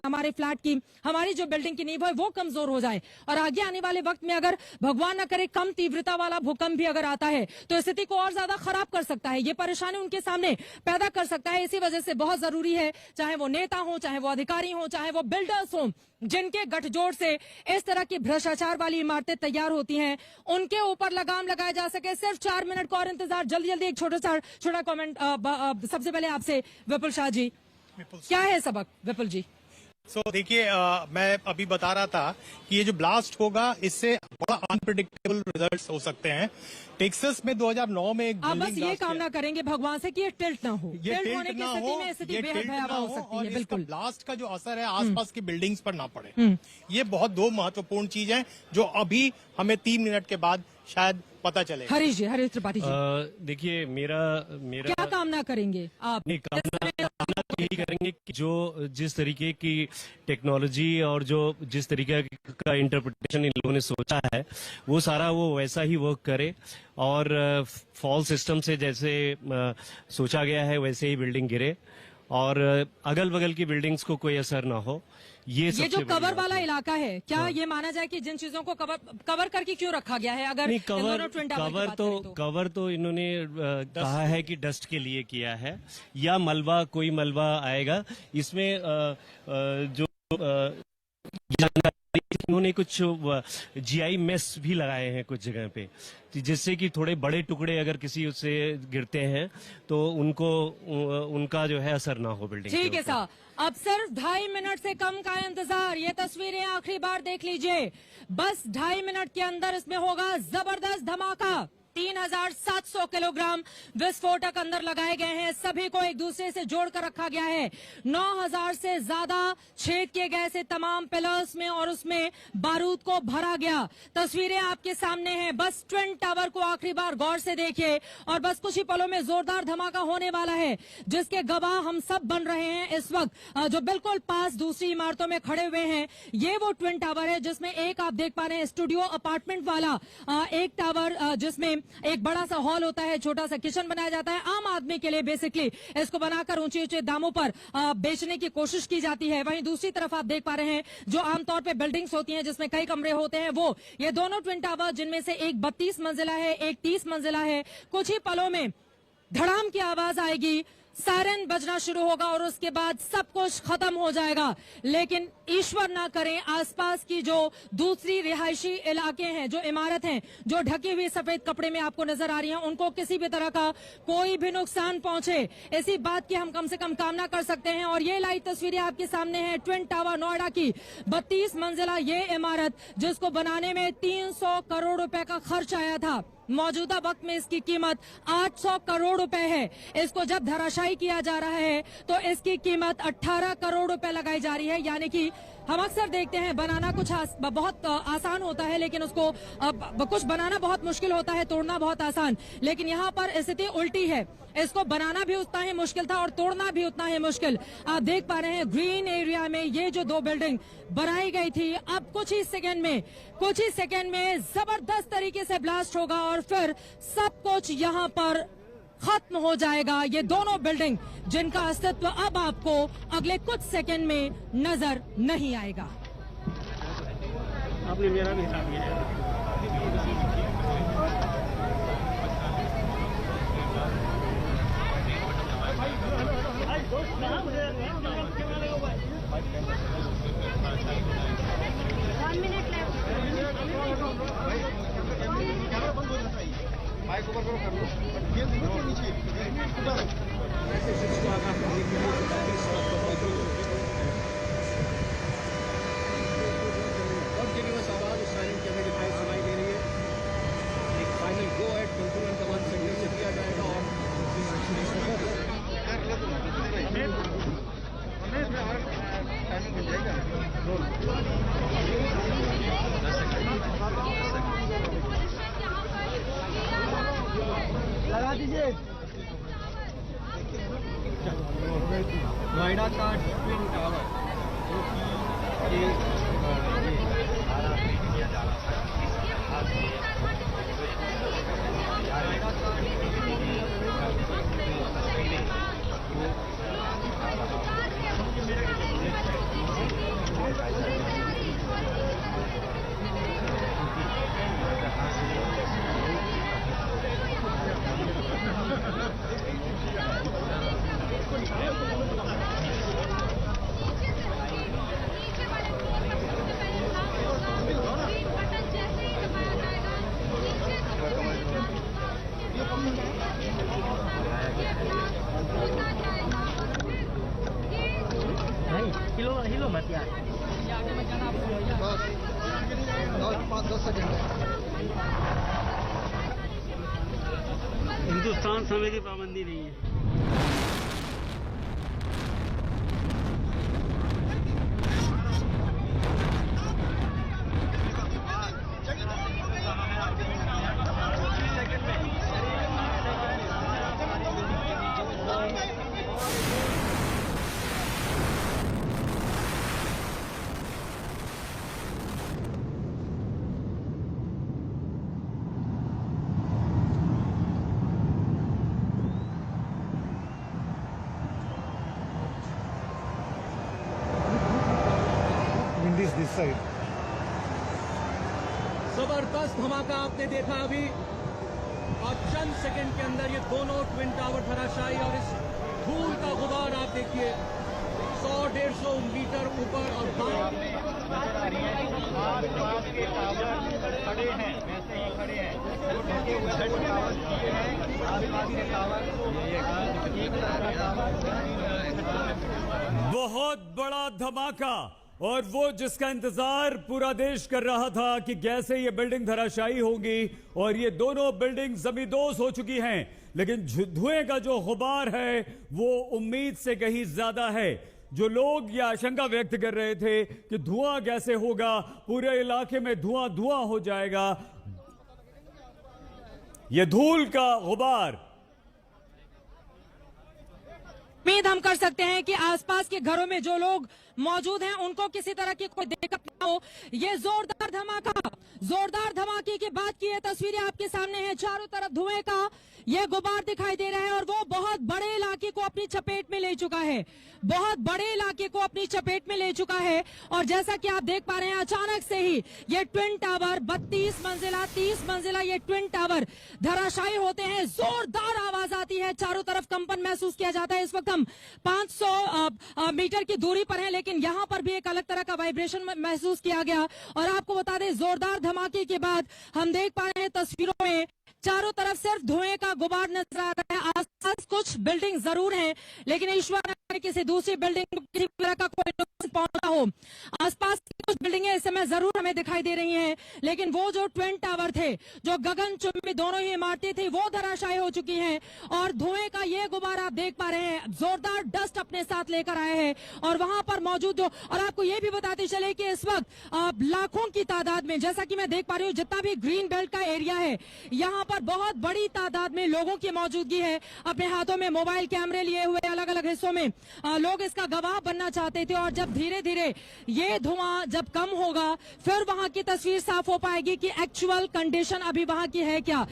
हमारे फ्लैट की, हमारी जो बिल्डिंग की नींव है वो कमजोर हो जाए और आगे आने वाले वक्त में अगर भगवान न करे कम तीव्रता वाला भूकंप भी अगर आता है तो स्थिति को और ज्यादा खराब कर सकता है। ये परेशानी उनके सामने पैदा कर सकता है। इसी वजह से बहुत जरूरी है, चाहे वो नेता हो, चाहे वो अधिकारी हो, चाहे वो बिल्डर्स हो, जिनके गठजोड़ से इस तरह की भ्रष्टाचार वाली इमारतें तैयार होती हैं, उनके ऊपर लगाम लगाया जा सके। सिर्फ 4 मिनट का और इंतजार। जल्दी जल्दी एक छोटा कमेंट सबसे पहले आपसे विपुल शाह जी, क्या है सबक विपुल जी? देखिए, मैं अभी बता रहा था कि ये जो ब्लास्ट होगा इससे बड़ा अनप्रिडिक्टेबल रिजल्ट्स हो सकते हैं। टेक्सास में 2009 में एक आप बस ये कामना करेंगे भगवान से कि ये टिल्ट ना हो, ये टिल्ट होने की स्थिति में स्थिति बेहद भयावह हो सकती है। बिल्कुल, ब्लास्ट का जो असर है आसपास की बिल्डिंग्स पर ना पड़े, ये बहुत दो महत्वपूर्ण चीज है जो अभी हमें 3 मिनट के बाद शायद पता चले। हरीश त्रिपाठी जी, देखिए मेरा क्या कामना करेंगे आप? नहीं, कामना यही करेंगे कि जो जिस तरीके की टेक्नोलॉजी और जो जिस तरीके का इंटरप्रिटेशन इन लोगों ने सोचा है वो सारा वो वैसा ही वर्क करे और फॉल सिस्टम से जैसे सोचा गया है वैसे ही बिल्डिंग गिरे और अगल बगल की बिल्डिंग्स को कोई असर ना हो। ये जो कवर वाला इलाका है, क्या ये माना जाए कि जिन चीजों को कवर करके क्यों रखा गया है? अगर कवर तो इन्होंने कहा है कि डस्ट के लिए किया है या कोई मलबा आएगा इसमें जो जानकारी इन्होंने कुछ जीआई मेस भी लगाए हैं कुछ जगह पे, जिससे कि थोड़े बड़े टुकड़े अगर किसी उससे गिरते हैं तो उनका जो है असर ना हो बिल्डिंग। ठीक है साहब, अब सिर्फ 2.5 मिनट से कम का इंतजार। ये तस्वीरें आखिरी बार देख लीजिए, बस 2.5 मिनट के अंदर इसमें होगा जबरदस्त धमाका। 3700 किलोग्राम विस्फोटक अंदर लगाए गए हैं, सभी को एक दूसरे से जोड़कर रखा गया है। 9000 से ज्यादा छेद किए गए से तमाम पिलर्स में और उसमें बारूद को भरा गया। तस्वीरें आपके सामने हैं, बस ट्विन टावर को आखिरी बार गौर से देखिए और बस कुछ ही पलों में जोरदार धमाका होने वाला है जिसके गवाह हम सब बन रहे हैं इस वक्त। जो बिल्कुल पास दूसरी इमारतों में खड़े हुए हैं, ये वो ट्विन टावर है जिसमें एक आप देख पा रहे हैं स्टूडियो अपार्टमेंट वाला एक टावर, जिसमें एक बड़ा सा हॉल होता है, छोटा सा किचन बनाया जाता है आम आदमी के लिए। बेसिकली इसको बनाकर ऊंचे ऊंचे दामों पर बेचने की कोशिश की जाती है। वहीं दूसरी तरफ आप देख पा रहे हैं जो आमतौर पे बिल्डिंग्स होती हैं जिसमें कई कमरे होते हैं, वो ये दोनों ट्विन टावर, जिनमें से एक 32 मंजिला है, एक 30 मंजिला है। कुछ ही पलों में धड़ाम की आवाज आएगी, सायरन बजना शुरू होगा और उसके बाद सब कुछ खत्म हो जाएगा। लेकिन ईश्वर ना करें आसपास की जो दूसरी रिहायशी इलाके हैं, जो इमारत हैं, जो ढकी हुई सफेद कपड़े में आपको नजर आ रही हैं, उनको किसी भी तरह का कोई भी नुकसान पहुंचे, इसी बात की हम कम से कम कामना कर सकते हैं। और ये लाइव तस्वीरें आपके सामने हैं ट्विन टावर नोएडा की 32 मंजिला ये इमारत, जिसको बनाने में 300 करोड़ रुपए का खर्च आया था। मौजूदा वक्त में इसकी कीमत 800 करोड़ रुपए है। इसको जब धराशायी किया जा रहा है तो इसकी कीमत 18 करोड़ रुपए लगाई जा रही है। यानी कि हम अक्सर देखते हैं बनाना बहुत आसान होता है, लेकिन उसको कुछ बनाना बहुत मुश्किल होता है, तोड़ना बहुत आसान। लेकिन यहाँ पर स्थिति उल्टी है, इसको बनाना भी उतना ही मुश्किल था और तोड़ना भी उतना ही मुश्किल। आप देख पा रहे हैं ग्रीन एरिया में ये जो 2 बिल्डिंग बनाई गई थी, अब कुछ ही सेकेंड में जबरदस्त तरीके से ब्लास्ट होगा और फिर सब कुछ यहाँ पर खत्म हो जाएगा। ये दोनों बिल्डिंग जिनका अस्तित्व अब आपको अगले कुछ सेकंड में नजर नहीं आएगा। आपने मेरा भी हिसाब किया। लगा दीजिए। नोएडा का ट्विन टावर जो कि किया जा रहा है। बस 10 सेकंड हिंदुस्तान समय की पाबंदी नहीं है। this side. जबरदस्त धमाका आपने देखा अभी और चंद सेकंड के अंदर ये दोनों ट्विन टावर धराशायी और इस धूल का गुबार आप देखिए 100-150 मीटर ऊपर और के टावर खड़े हैं वैसे ही खड़े हैं जो ढके हुए टावर किए हैं आसपास के टावर बहुत बड़ा धमाका और वो जिसका इंतजार पूरा देश कर रहा था कि कैसे ये बिल्डिंग धराशायी होगी और ये दोनों बिल्डिंग जमींदोज हो चुकी हैं, लेकिन धुएं का जो गुबार है वो उम्मीद से कहीं ज्यादा है। जो लोग ये आशंका व्यक्त कर रहे थे कि धुआं कैसे होगा, पूरे इलाके में धुआं धुआं हो जाएगा, ये धूल का गुबार उम्मीद हम कर सकते हैं कि आसपास के घरों में जो लोग मौजूद हैं उनको किसी तरह की कोई दिक्कत ना हो। ये जोरदार धमाके की बात की ये तस्वीरें आपके सामने हैं। चारों तरफ धुएं का ये गुबार दिखाई दे रहा है और वो बहुत बड़े इलाके को अपनी चपेट में ले चुका है, बहुत बड़े इलाके को अपनी चपेट में ले चुका है। और जैसा कि आप देख पा रहे हैं अचानक से ही ये ट्विन टावर 32 मंजिला 30 मंजिला ये ट्विन टावर धराशायी होते हैं। जोरदार आवाज आती है, चारों तरफ कंपन महसूस किया जाता है। इस वक्त हम 500 मीटर की दूरी पर हैं, लेकिन यहाँ पर भी एक अलग तरह का वाइब्रेशन महसूस किया गया। और आपको बता दें जोरदार धमाके के बाद हम देख पा रहे हैं तस्वीरों में चारों तरफ सिर्फ धुएं का गुबार नजर आ रहा है। आसपास कुछ बिल्डिंग जरूर हैं, लेकिन ईश्वर ने किसी दूसरी बिल्डिंग को किसी तरह का कोई नुकसान पहुंचा हो। आसपास की कुछ बिल्डिंगें इस समय जरूर हमें दिखाई दे रही हैं, लेकिन वो जो ट्विन टावर थे, जो गगनचुंबी दोनों ही इमारतें थी, वो धराशायी हो चुकी हैं। और धुएं का ये गुबार आप देख पा रहे हैं, जोरदार डस्ट अपने साथ लेकर आए हैं। और वहां पर मौजूद जो, और आपको ये भी बताते चले कि इस वक्त लाखों की तादाद में, जैसा कि मैं देख पा रही हूँ, जितना भी ग्रीन बेल्ट का एरिया है यहाँ पर बहुत बड़ी तादाद में लोगों की मौजूदगी है। अपने हाथों में मोबाइल कैमरे लिए हुए अलग अलग हिस्सों में लोग इसका गवाह बनना चाहते थे। और जब धीरे धीरे ये धुआं जब कम होगा, फिर वहां की तस्वीर साफ हो पाएगी कि एक्चुअल कंडीशन अभी वहां की है क्या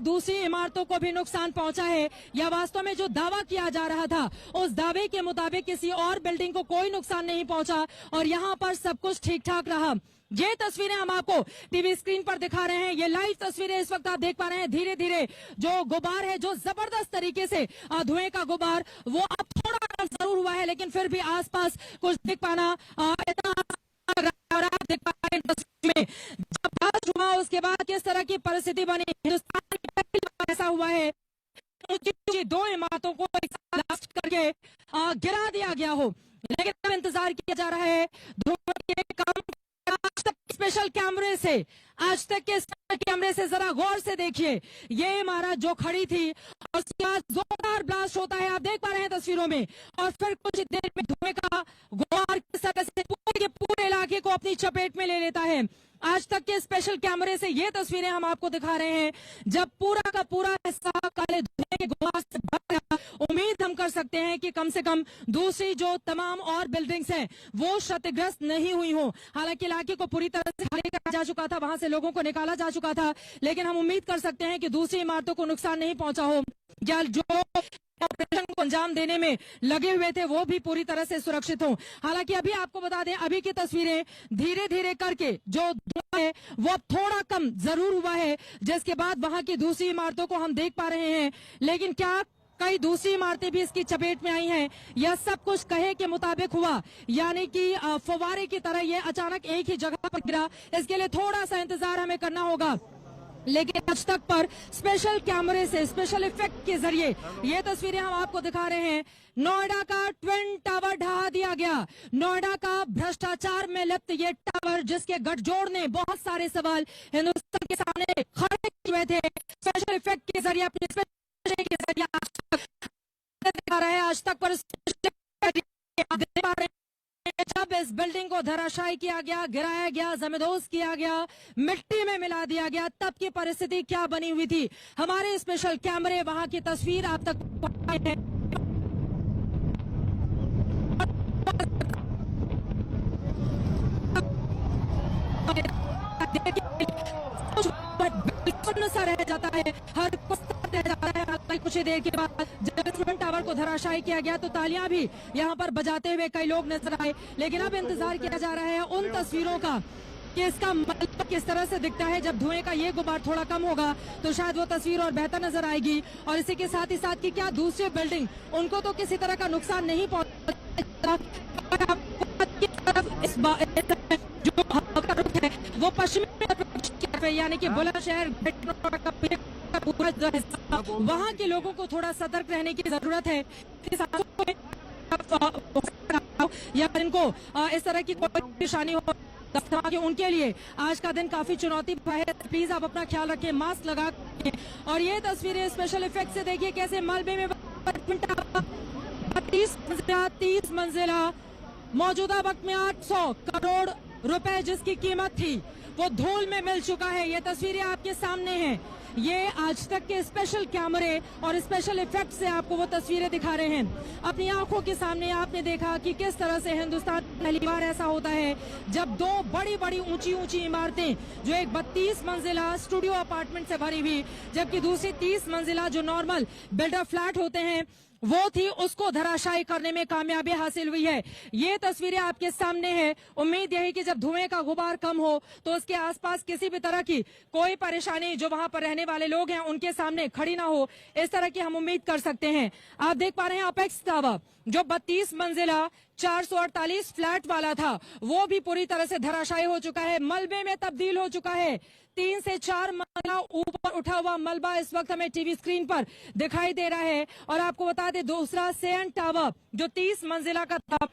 दूसरी इमारतों को भी नुकसान पहुंचा है, या वास्तव में जो दावा किया जा रहा था उस दावे के मुताबिक किसी और बिल्डिंग को कोई नुकसान नहीं पहुंचा और यहाँ पर सब कुछ ठीक ठाक रहा। ये तस्वीरें हम आपको टीवी स्क्रीन पर दिखा रहे हैं, ये लाइव तस्वीरें इस वक्त आप देख पा रहे हैं। धीरे धीरे जो गुबार है, जो जबरदस्त तरीके से धुएं का गुबार, वो अब थोड़ा जरूर हुआ है, लेकिन फिर भी आसपास कुछ दिख पाना इतना और आप देख पा रहे हैं तस्वीर में जब ब्लास्ट हुआ उसके बाद किस तरह की परिस्थिति बनी। हिंदुस्तान में पहली बार ऐसा हुआ है दो इमारतों को ब्लास्ट करके गिरा दिया गया हो, लेकिन अब इंतजार किया जा रहा है धुएं के कम। आज तक स्पेशल कैमरे से जरा गौर से देखिए, ये इमारत जो खड़ी थी और उसके बाद जोरदार ब्लास्ट होता है, आप देख पा रहे हैं तस्वीरों में, और फिर कुछ देर में धुएं का गुबार किस तरह से पूरे इलाके को अपनी चपेट में ले लेता है। आज तक के स्पेशल कैमरे से ये तस्वीरें हम आपको दिखा रहे हैं जब पूरा का पूरा हिस्सा काले धुएं के गुबार से भर गया। उम्मीद हम कर सकते हैं कि कम से कम दूसरी जो तमाम और बिल्डिंग्स हैं वो क्षतिग्रस्त नहीं हुई हो। हालांकि इलाके को पूरी तरह से खाली करा जा चुका था, वहां से लोगों को निकाला जा चुका था, लेकिन हम उम्मीद कर सकते हैं कि दूसरी इमारतों को नुकसान नहीं पहुंचा हो, या जो ऑपरेशन को अंजाम देने में लगे हुए थे वो भी पूरी तरह से सुरक्षित हों। हालांकि अभी आपको बता दें, अभी की तस्वीरें धीरे धीरे करके जो धुआं है वो थोड़ा कम जरूर हुआ है, जिसके बाद वहां की दूसरी इमारतों को हम देख पा रहे हैं। लेकिन क्या कई दूसरी इमारतें भी इसकी चपेट में आई हैं? यह सब कुछ कहे के मुताबिक हुआ, यानी कि फव्वारे की तरह ये अचानक एक ही जगह पर गिरा। इसके लिए थोड़ा सा इंतजार हमें करना होगा। लेकिन आज तक पर स्पेशल कैमरे से, स्पेशल इफेक्ट के जरिए ये तस्वीरें हम आपको दिखा रहे हैं। नोएडा का ट्विन टावर ढहा दिया गया। नोएडा का भ्रष्टाचार में लिप्त ये टावर, जिसके गठजोड़ ने बहुत सारे सवाल हिंदुस्तान के सामने खड़े हुए थे, स्पेशल इफेक्ट के जरिए, अपने स्पेशल के जरिए आज तक दिखा रहा है। आज तक पर जब इस बिल्डिंग को धराशायी किया गया, गिराया गया, जमींदोज किया गया, मिट्टी में मिला दिया गया, तब की परिस्थिति क्या बनी हुई थी, हमारे स्पेशल कैमरे वहां की तस्वीर आप तक पहुंचाए हैं। सा रह जाता है, हर कुछ रह जाता है। कुछ ही देर के बाद जब ट्विन टावर को धराशायी किया गया तो तालियां भी यहां पर बजाते हुए कई लोग नजर आए। लेकिन अब इंतजार किया जा रहा है उन तस्वीरों का कि इसका मतलब किस तरह से दिखता है। जब धुएं का ये गुबार थोड़ा कम होगा तो शायद वो तस्वीर और बेहतर नजर आएगी। और इसी के साथ ही साथ की क्या दूसरी बिल्डिंग, उनको तो किसी तरह का नुकसान नहीं पहुंचा। जो का रुख है वो पश्चिमी यानी कि बुलंदशहर वहाँ के लोगों को थोड़ा सतर्क रहने की जरूरत है। या इनको इस तरह की कोई परेशानी हो कि उनके लिए आज का दिन काफी चुनौती है। प्लीज आप अपना ख्याल रखें, मास्क लगा के। और ये तस्वीरें स्पेशल इफेक्ट से देखिए कैसे मलबे में 30 मंजिला मौजूदा वक्त में 800 करोड़ रुपए जिसकी कीमत थी वो धूल में मिल चुका है। ये तस्वीरें आपके सामने हैं। ये आज तक के स्पेशल कैमरे और स्पेशल इफेक्ट से आपको वो तस्वीरें दिखा रहे हैं। अपनी आंखों के सामने आपने देखा कि किस तरह से हिंदुस्तान पहली बार ऐसा होता है जब दो बड़ी बड़ी ऊंची ऊंची इमारतें, जो एक 32 मंजिला स्टूडियो अपार्टमेंट से भरी हुई, जबकि दूसरी 30 मंजिला जो नॉर्मल बिल्डर फ्लैट होते हैं वो थी, उसको धराशायी करने में कामयाबी हासिल हुई है। ये तस्वीरें आपके सामने है। उम्मीद यही कि जब धुएं का गुबार कम हो तो उसके आसपास किसी भी तरह की कोई परेशानी जो वहां पर रहने वाले लोग हैं उनके सामने खड़ी ना हो, इस तरह की हम उम्मीद कर सकते हैं। आप देख पा रहे हैं अपेक्स टावर जो 32 मंजिला 448 फ्लैट वाला था वो भी पूरी तरह से धराशायी हो चुका है, मलबे में तब्दील हो चुका है। 3 से 4 मंजिला ऊपर उठा हुआ मलबा इस वक्त हमें टीवी स्क्रीन पर दिखाई दे रहा है। और आपको बता दें दूसरा सेन टावर जो 30 मंजिला का था,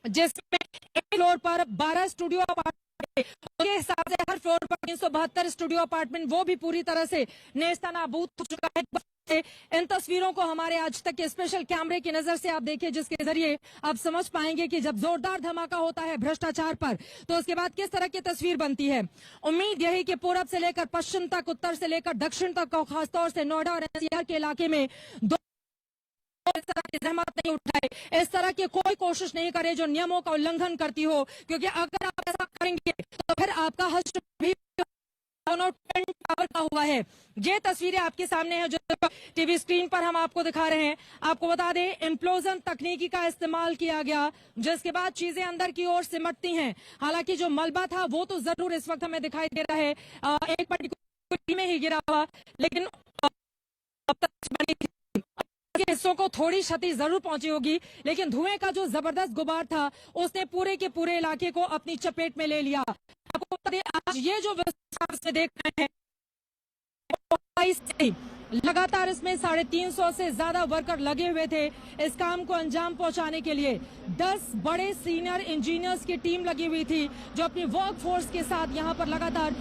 जिसमें एक फ्लोर पर 12 स्टूडियो अपार्टमेंट, उसके हिसाब से हर फ्लोर पर 372 स्टूडियो अपार्टमेंट, वो भी पूरी तरह से नेस्तनाबूद हो चुका है। इन तस्वीरों को हमारे आज तक के स्पेशल कैमरे की नजर से आप देखिए, जिसके जरिए आप समझ पाएंगे कि जब जोरदार धमाका होता है भ्रष्टाचार पर तो उसके बाद किस तरह की तस्वीर बनती है। उम्मीद यही कि पूरब से लेकर पश्चिम तक, उत्तर से लेकर दक्षिण तक, खासतौर से नोएडा और एनसीआर के इलाके में इस तरह की जहमत नहीं उठाए, इस तरह की कोई कोशिश नहीं करे जो नियमों का उल्लंघन करती हो, क्योंकि अगर आप ऐसा करेंगे तो फिर आपका हश्र भी टावर का हुआ है। ये तस्वीरें आपके सामने हैं जो टीवी स्क्रीन पर हम आपको दिखा रहे हैं। आपको बता दें इम्प्लोजन तकनीकी का इस्तेमाल किया गया, जिसके बाद चीजें अंदर की ओर सिमटती हैं। हालांकि जो मलबा था वो तो जरूर इस वक्त हमें दिखाई दे रहा है एक पर्टिकुलर में ही गिरा हुआ, लेकिन अब तक बनी थी हिस्सों को थोड़ी क्षति जरूर पहुंची होगी, लेकिन धुएं का जो जबरदस्त गुबार था उसने पूरे के पूरे इलाके को अपनी चपेट में ले लिया। आपको बता दें आज ये जो विस्तार से देख रहे हैं लगातार इसमें 350 से ज्यादा वर्कर लगे हुए थे इस काम को अंजाम पहुंचाने के लिए। 10 बड़े सीनियर इंजीनियर्स की टीम लगी हुई थी जो अपनी वर्क फोर्स के साथ यहाँ पर लगातार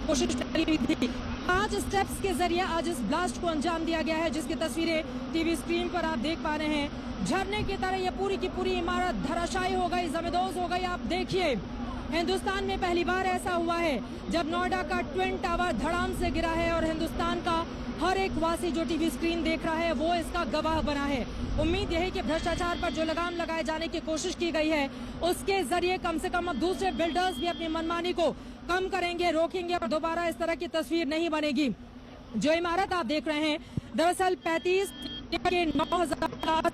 कोशिश कर रही थी। 5 स्टेप्स के जरिए आज इस ब्लास्ट को अंजाम दिया गया है, जिसकी तस्वीरें टीवी स्क्रीन पर आप देख पा रहे हैं। झरने की तरह ये पूरी की पूरी इमारत धराशायी हो गई, जमींदोज हो गई। आप देखिए हिंदुस्तान में पहली बार ऐसा हुआ है जब नोएडा का ट्विन टावर धड़ाम से गिरा है और हिंदुस्तान का हर एक वासी जो टीवी स्क्रीन देख रहा है वो इसका गवाह बना है। उम्मीद यही कि भ्रष्टाचार पर जो लगाम लगाए जाने की कोशिश की गई है उसके जरिए कम से कम अब दूसरे बिल्डर्स भी अपनी मनमानी को कम करेंगे, रोकेंगे और दोबारा इस तरह की तस्वीर नहीं बनेगी। जो इमारत आप देख रहे हैं दरअसल 35 के 9,000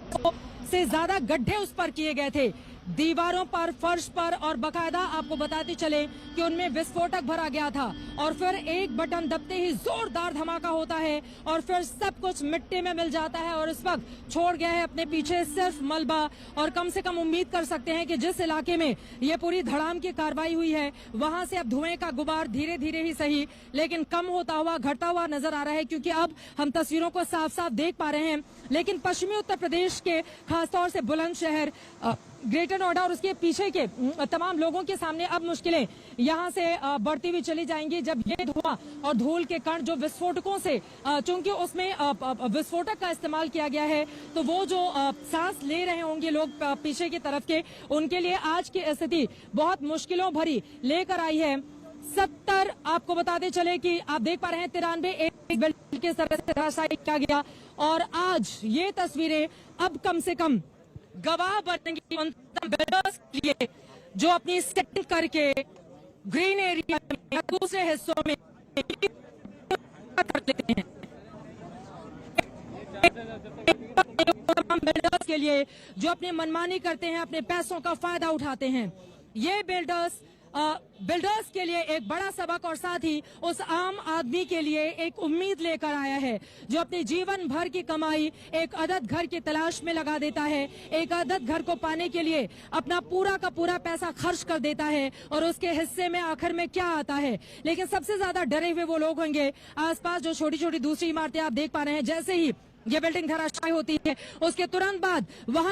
से ज्यादा गड्ढे उस पर किए गए थे। दीवारों पर, फर्श पर और बकायदा आपको बताते चले कि उनमें विस्फोटक भरा गया था और फिर एक बटन दबते ही जोरदार धमाका होता है और फिर सब कुछ मिट्टी में मिल जाता है और इस वक्त छोड़ गया है अपने पीछे सिर्फ मलबा। और कम से कम उम्मीद कर सकते हैं कि जिस इलाके में ये पूरी धड़ाम की कार्रवाई हुई है वहां से अब धुएं का गुबार धीरे धीरे ही सही लेकिन कम होता हुआ, घटता हुआ नजर आ रहा है, क्योंकि अब हम तस्वीरों को साफ साफ देख पा रहे हैं। लेकिन पश्चिमी उत्तर प्रदेश के खासतौर से बुलंदशहर, ग्रेटर नोएडा और उसके पीछे के तमाम लोगों के सामने अब मुश्किलें यहां से बढ़ती हुई चली जाएंगी जब ये धुआं और धूल के कण जो विस्फोटकों से, चूंकि उसमें विस्फोटक का इस्तेमाल किया गया है, तो वो जो सांस ले रहे होंगे लोग पीछे की तरफ के, उनके लिए आज की स्थिति बहुत मुश्किलों भरी लेकर आई है। 70 आपको बताते चले कि आप देख पा रहे हैं 93 एक बिल्डिंग के तरह से धराशायी किया गया और आज ये तस्वीरें अब कम से कम गवाह बनेंगी उन बिल्डर्स के लिए जो अपनी सेटिंग करके ग्रीन एरिया में या दूसरे हिस्सों में कर लेते हैं। तमाम बिल्डर्स के लिए जो अपनी मनमानी करते हैं, अपने पैसों का फायदा उठाते हैं, ये बिल्डर्स के लिए एक बड़ा सबक और साथ ही उस आम आदमी के लिए एक उम्मीद लेकर आया है जो अपने जीवन भर की कमाई एक अदद घर की तलाश में लगा देता है, एक अदद घर को पाने के लिए अपना पूरा का पूरा पैसा खर्च कर देता है और उसके हिस्से में आखिर में क्या आता है। लेकिन सबसे ज्यादा डरे हुए वो लोग होंगे आसपास जो छोटी छोटी दूसरी इमारतें आप देख पा रहे हैं। जैसे ही ये बिल्डिंग धराशायी होती है उसके तुरंत बाद वहां